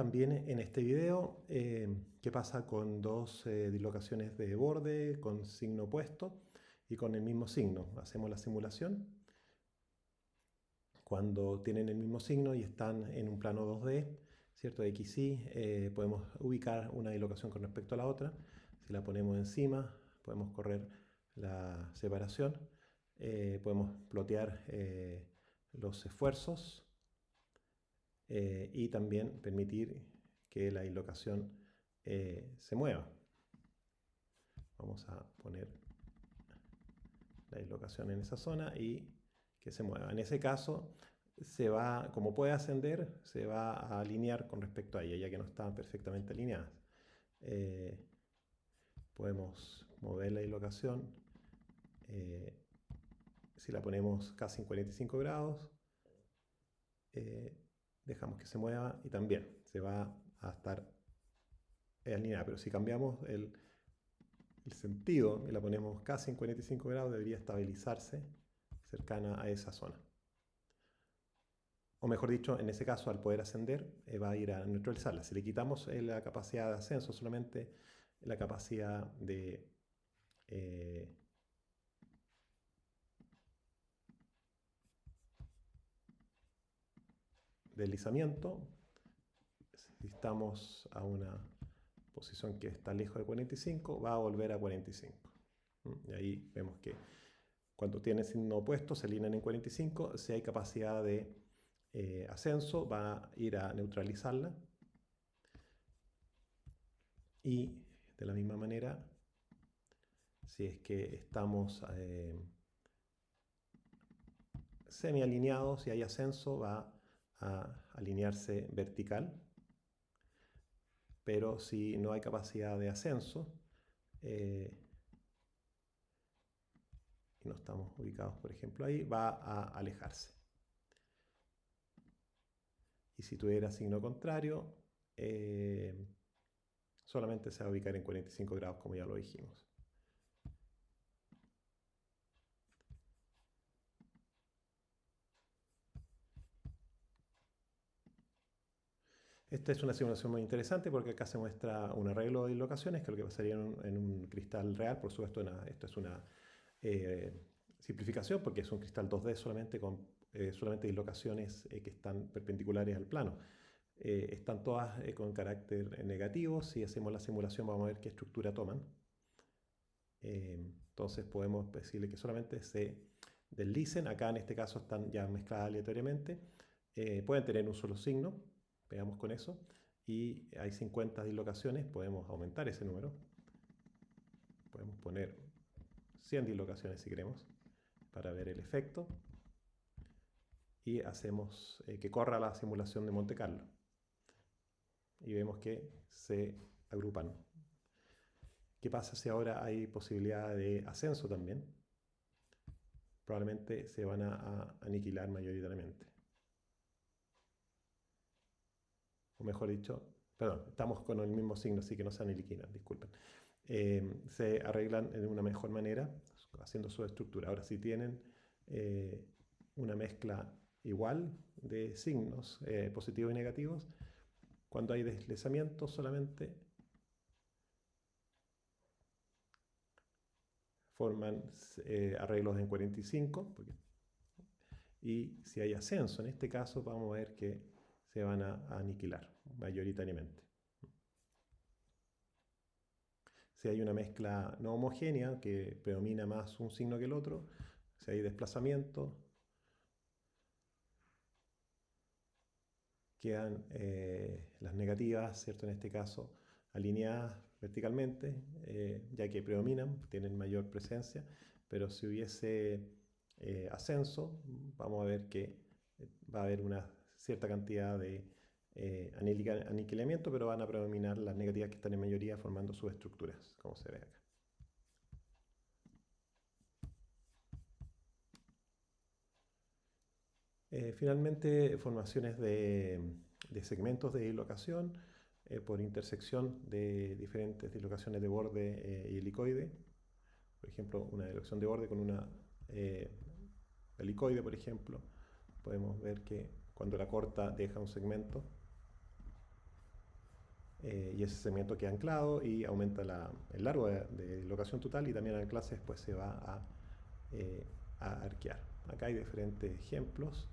También en este video, qué pasa con dos dislocaciones de borde con signo opuesto y con el mismo signo. Hacemos la simulación. Cuando tienen el mismo signo y están en un plano 2D, ¿cierto? X, Y, podemos ubicar una dislocación con respecto a la otra. Si la ponemos encima, podemos correr la separación. Podemos plotear los esfuerzos y también permitir que la dislocación se mueva. Vamos a poner la dislocación en esa zona y que se mueva. En ese caso, como puede ascender, se va a alinear con respecto a ella, ya que no están perfectamente alineadas. Podemos mover la dislocación. Si la ponemos casi en 45 grados, dejamos que se mueva y también se va a estar alineada. Pero si cambiamos el sentido y la ponemos casi en 45 grados, debería estabilizarse cercana a esa zona. O mejor dicho, en ese caso, al poder ascender, va a ir a neutralizarla. Si le quitamos la capacidad de ascenso, solamente la capacidad de deslizamiento, si estamos a una posición que está lejos de 45, va a volver a 45. Y ahí vemos que cuando tienen signo opuesto se alinean en 45. Si hay capacidad de ascenso, va a ir a neutralizarla. Y de la misma manera, si es que estamos semi alineados y hay ascenso, va a alinearse vertical. Pero si no hay capacidad de ascenso y no estamos ubicados, por ejemplo, ahí, va a alejarse. Y si tuviera signo contrario, solamente se va a ubicar en 45 grados, como ya lo dijimos. Esta es una simulación muy interesante porque acá se muestra un arreglo de dislocaciones, que es lo que pasaría en un cristal real. Por supuesto, esto es una simplificación porque es un cristal 2D solamente con solamente dislocaciones que están perpendiculares al plano. Están todas con carácter negativo. Si hacemos la simulación vamos a ver qué estructura toman. Entonces podemos decirle que solamente se deslicen. Acá en este caso están ya mezcladas aleatoriamente. Pueden tener un solo signo. Pegamos con eso. Y hay 50 dislocaciones. Podemos aumentar ese número. Podemos poner 100 dislocaciones si queremos para ver el efecto. Y hacemos que corra la simulación de Monte Carlo. Y vemos que se agrupan. ¿Qué pasa si ahora hay posibilidad de ascenso también? Probablemente se van a aniquilar mayoritariamente. O mejor dicho, perdón, estamos con el mismo signo, así que no se aniquilan, disculpen. Se arreglan de una mejor manera haciendo su estructura. Ahora, si tienen una mezcla igual de signos positivos y negativos, cuando hay deslizamiento solamente forman arreglos en 45, y si hay ascenso, en este caso vamos a ver que se van a aniquilar mayoritariamente. Si hay una mezcla no homogénea que predomina más un signo que el otro, si hay desplazamiento, quedan las negativas, ¿cierto? En este caso, alineadas verticalmente, ya que predominan, tienen mayor presencia, pero si hubiese ascenso, vamos a ver que va a haber una cierta cantidad de aniquilamiento, pero van a predominar las negativas que están en mayoría formando subestructuras, como se ve acá. Finalmente, formaciones de segmentos de dislocación por intersección de diferentes dislocaciones de borde y helicoide. Por ejemplo, una dislocación de borde con una helicoide, por ejemplo. Podemos ver que cuando la corta deja un segmento. y ese segmento queda anclado y aumenta el largo de dislocación total, y también al anclarse después se va a arquear. Acá hay diferentes ejemplos,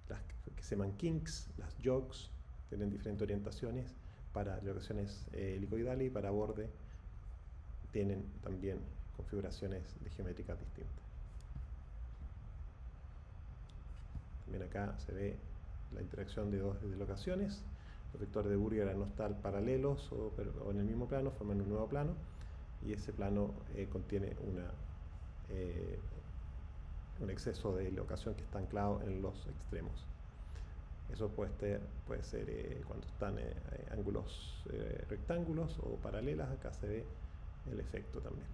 las que se llaman kinks, las jogs, tienen diferentes orientaciones para dislocaciones helicoidales, y para borde tienen también configuraciones de geométricas distintas. También acá se ve la interacción de dos dislocaciones. Los vectores de Burger al no estar paralelos o en el mismo plano forman un nuevo plano, y ese plano contiene un exceso de dislocación que está anclado en los extremos. Eso puede ser cuando están ángulos rectángulos o paralelas. Acá se ve el efecto también.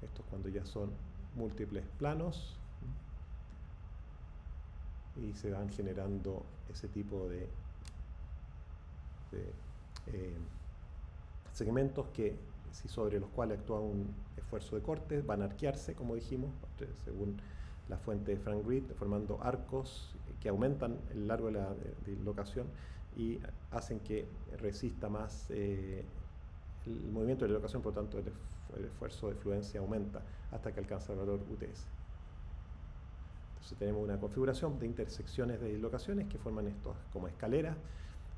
Esto es cuando ya son múltiples planos y se van generando ese tipo de segmentos sobre los cuales actúa un esfuerzo de corte, van a arquearse, como dijimos, según la fuente de Frank Reed, formando arcos que aumentan el largo de la dislocación y hacen que resista más el movimiento de dislocación, por lo tanto el esfuerzo de fluencia aumenta hasta que alcanza el valor UTS. Entonces tenemos una configuración de intersecciones de dislocaciones que forman estos como escaleras,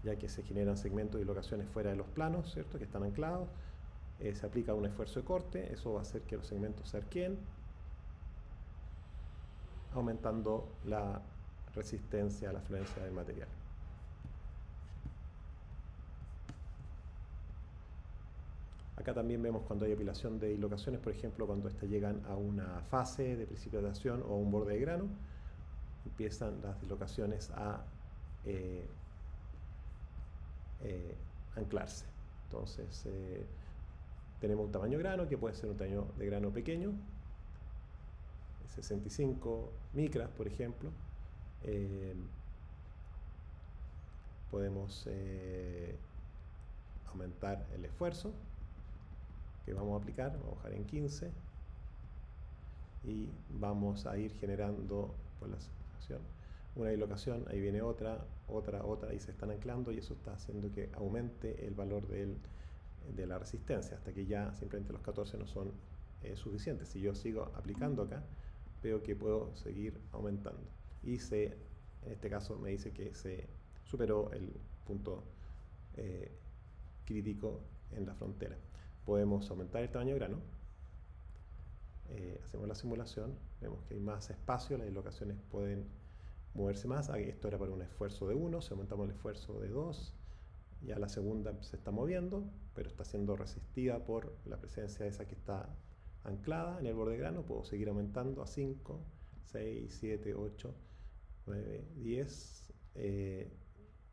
ya que se generan segmentos de dislocaciones fuera de los planos, ¿cierto?, que están anclados. Se aplica un esfuerzo de corte, eso va a hacer que los segmentos se arqueen, aumentando la resistencia a la fluencia del material. Acá también vemos cuando hay apilación de dislocaciones, por ejemplo, cuando estas llegan a una fase de precipitación o a un borde de grano, empiezan las dislocaciones a anclarse. Entonces, tenemos un tamaño de grano que puede ser un tamaño de grano pequeño, 65 micras, por ejemplo. Podemos aumentar el esfuerzo que vamos a aplicar, vamos a bajar en 15 y vamos a ir generando por la sensación una dislocación, ahí viene otra, y se están anclando, y eso está haciendo que aumente el valor de la resistencia hasta que ya simplemente los 14 no son suficientes. Si yo sigo aplicando acá, veo que puedo seguir aumentando, y en este caso me dice que se superó el punto crítico en la frontera. Podemos aumentar el tamaño de grano, hacemos la simulación, vemos que hay más espacio, las dislocaciones pueden moverse más. Esto era para un esfuerzo de 1, si aumentamos el esfuerzo de 2, ya la segunda se está moviendo, pero está siendo resistida por la presencia esa que está anclada en el borde de grano. Puedo seguir aumentando a 5, 6, 7, 8, 9, 10.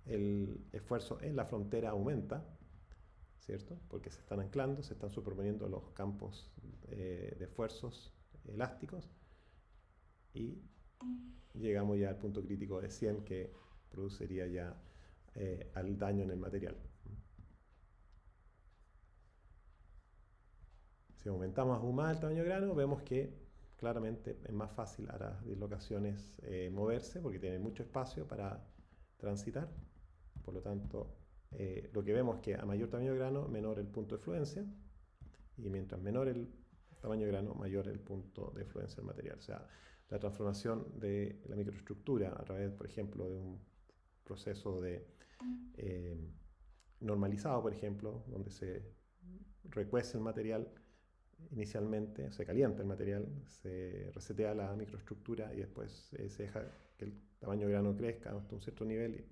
El esfuerzo en la frontera aumenta, ¿cierto? Porque se están anclando, se están superponiendo los campos de esfuerzos elásticos, y llegamos ya al punto crítico de 100, que produciría ya al daño en el material. Si aumentamos aún más el tamaño de grano, vemos que claramente es más fácil a las dislocaciones moverse, porque tienen mucho espacio para transitar. Por lo tanto, lo que vemos es que a mayor tamaño de grano, menor el punto de fluencia, y mientras menor el tamaño de grano, mayor el punto de fluencia del material. O sea, la transformación de la microestructura a través, por ejemplo, de un proceso de normalizado, por ejemplo, donde se recuece el material inicialmente, se calienta el material, se resetea la microestructura y después se deja que el tamaño de grano crezca hasta un cierto nivel,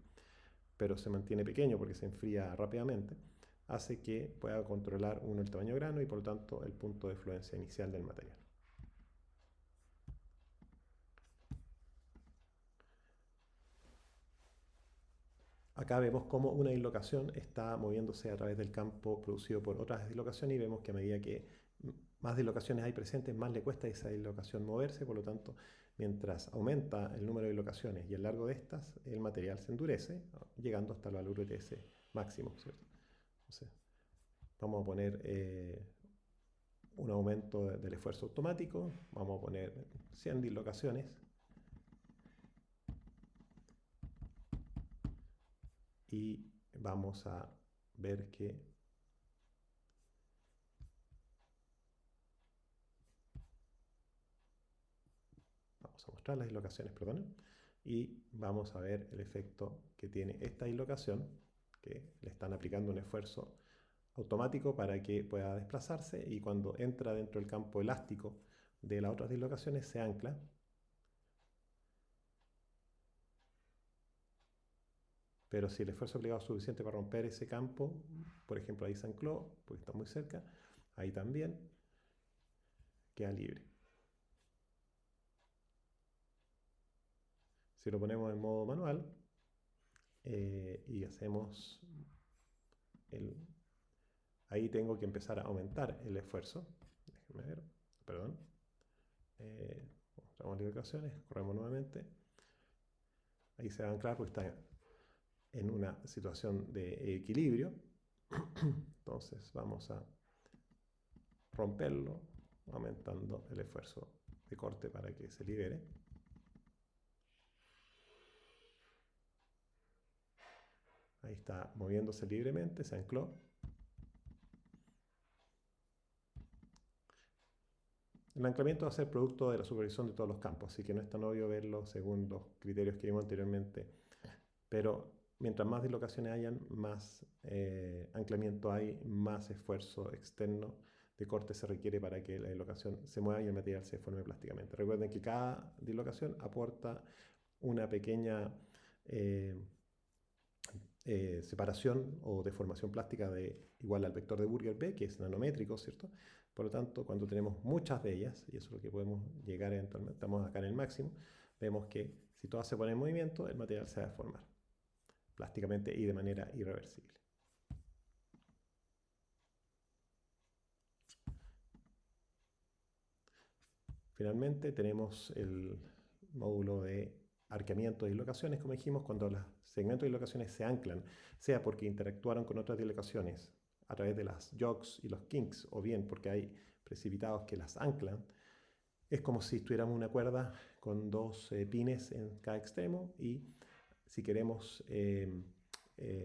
pero se mantiene pequeño porque se enfría rápidamente, hace que pueda controlar uno el tamaño de grano y por lo tanto el punto de fluencia inicial del material. Acá vemos cómo una dislocación está moviéndose a través del campo producido por otras dislocaciones, y vemos que a medida que más dislocaciones hay presentes, más le cuesta a esa dislocación moverse. Por lo tanto, mientras aumenta el número de dislocaciones y el largo de estas, el material se endurece, llegando hasta el valor UTS máximo, ¿cierto? Entonces, vamos a poner un aumento del esfuerzo automático, vamos a poner 100 dislocaciones, y vamos a ver que vamos a mostrar las dislocaciones, perdón, y vamos a ver el efecto que tiene esta dislocación, que le están aplicando un esfuerzo automático para que pueda desplazarse, y cuando entra dentro del campo elástico de las otras dislocaciones se ancla. Pero si el esfuerzo aplicado es suficiente para romper ese campo, por ejemplo ahí se ancló, porque está muy cerca, ahí también queda libre. Si lo ponemos en modo manual y hacemos ahí tengo que empezar a aumentar el esfuerzo. Déjenme ver, perdón. Mostramos las ocasiones, corremos nuevamente. Ahí se va a anclar porque está en una situación de equilibrio. Entonces vamos a romperlo aumentando el esfuerzo de corte para que se libere. Ahí está moviéndose libremente, se ancló. El anclamiento va a ser producto de la supervisión de todos los campos, así que no es tan obvio verlo según los criterios que vimos anteriormente. Pero mientras más dislocaciones hayan, más anclamiento hay, más esfuerzo externo de corte se requiere para que la dislocación se mueva y el material se deforme plásticamente. Recuerden que cada dislocación aporta una pequeña separación o deformación plástica igual al vector de Burger B, que es nanométrico, ¿cierto? Por lo tanto, cuando tenemos muchas de ellas, y eso es lo que podemos llegar eventualmente, estamos acá en el máximo, vemos que si todas se ponen en movimiento, el material se va a deformar plásticamente y de manera irreversible. Finalmente tenemos el módulo de arqueamiento de dislocaciones, como dijimos, cuando los segmentos de dislocaciones se anclan, sea porque interactuaron con otras dislocaciones a través de las jogs y los kinks, o bien porque hay precipitados que las anclan. Es como si tuviéramos una cuerda con dos pines en cada extremo, y si queremos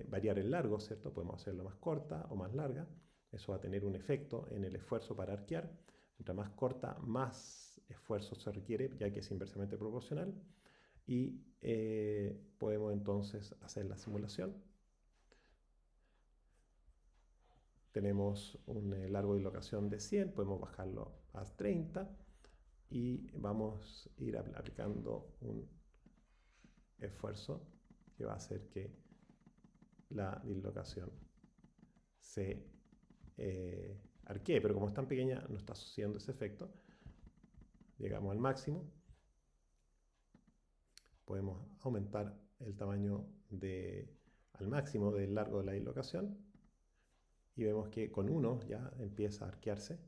variar el largo, ¿cierto? Podemos hacerlo más corta o más larga. Eso va a tener un efecto en el esfuerzo para arquear. Mientras más corta, más esfuerzo se requiere, ya que es inversamente proporcional. Y podemos entonces hacer la simulación. Tenemos un largo de dislocación de 100, podemos bajarlo a 30 y vamos a ir aplicando un esfuerzo que va a hacer que la dislocación se arquee, pero como es tan pequeña no está sucediendo ese efecto. Llegamos al máximo, podemos aumentar el tamaño al máximo del largo de la dislocación y vemos que con 1 ya empieza a arquearse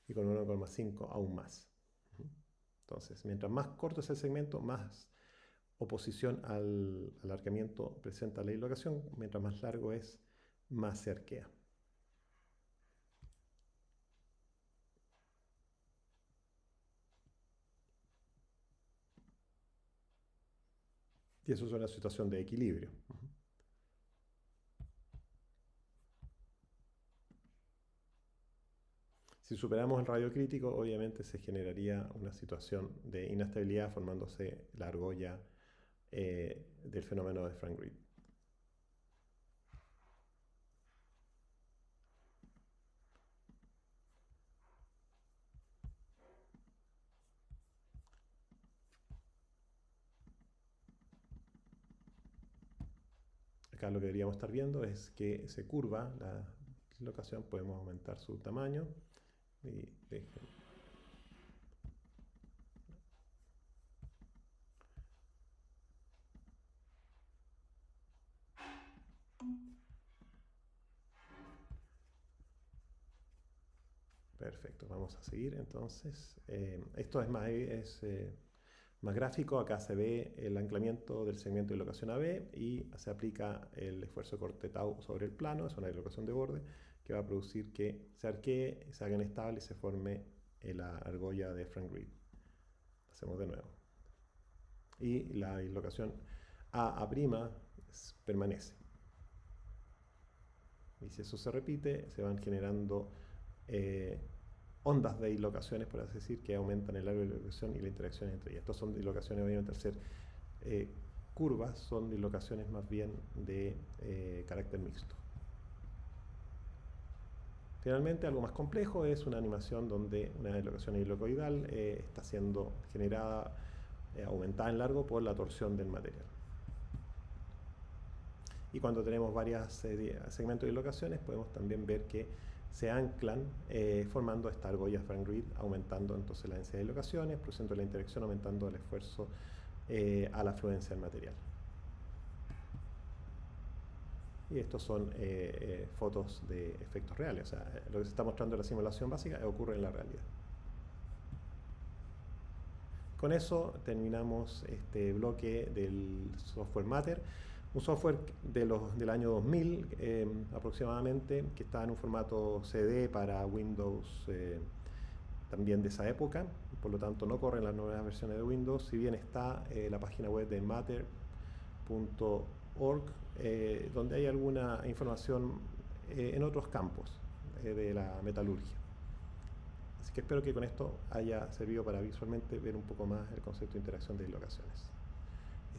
y con 1,5 aún más. Entonces, mientras más corto es el segmento, más oposición al arqueamiento presenta la dislocación. Mientras más largo es, más se arquea. Y eso es una situación de equilibrio. Si superamos el radio crítico, obviamente se generaría una situación de inestabilidad formándose la argolla del fenómeno de Frank Reed. Acá lo que deberíamos estar viendo es que se curva la dislocación, podemos aumentar su tamaño y perfecto, vamos a seguir entonces. Esto es más gráfico. Acá se ve el anclamiento del segmento de dislocación AB y se aplica el esfuerzo de corte tau sobre el plano. Es una dislocación de borde que va a producir que se arquee, se haga inestable y se forme la argolla de Frank Reed. Hacemos de nuevo. Y la dislocación A' permanece. Y si eso se repite, se van generando ondas de dislocaciones, por así decir, que aumentan el largo de dislocación y la interacción entre ellas. Estas son dislocaciones, obviamente, al ser curvas, son dislocaciones más bien de carácter mixto. Finalmente, algo más complejo es una animación donde una dislocación helicoidal está siendo generada, aumentada en largo por la torsión del material. Y cuando tenemos varios segmentos de dislocaciones, podemos también ver que se anclan formando esta argolla Frank Reed, aumentando entonces la densidad de dislocaciones, produciendo la interacción, aumentando el esfuerzo a la fluencia del material. Y estos son fotos de efectos reales, o sea, lo que se está mostrando en la simulación básica ocurre en la realidad. Con eso terminamos este bloque del software Matter, un software del año 2000 aproximadamente, que está en un formato CD para Windows también de esa época, por lo tanto no corren las nuevas versiones de Windows, si bien está la página web de matter.org, donde hay alguna información en otros campos de la metalurgia. Así que espero que con esto haya servido para visualmente ver un poco más el concepto de interacción de dislocaciones.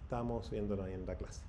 Estamos viéndonos en la clase.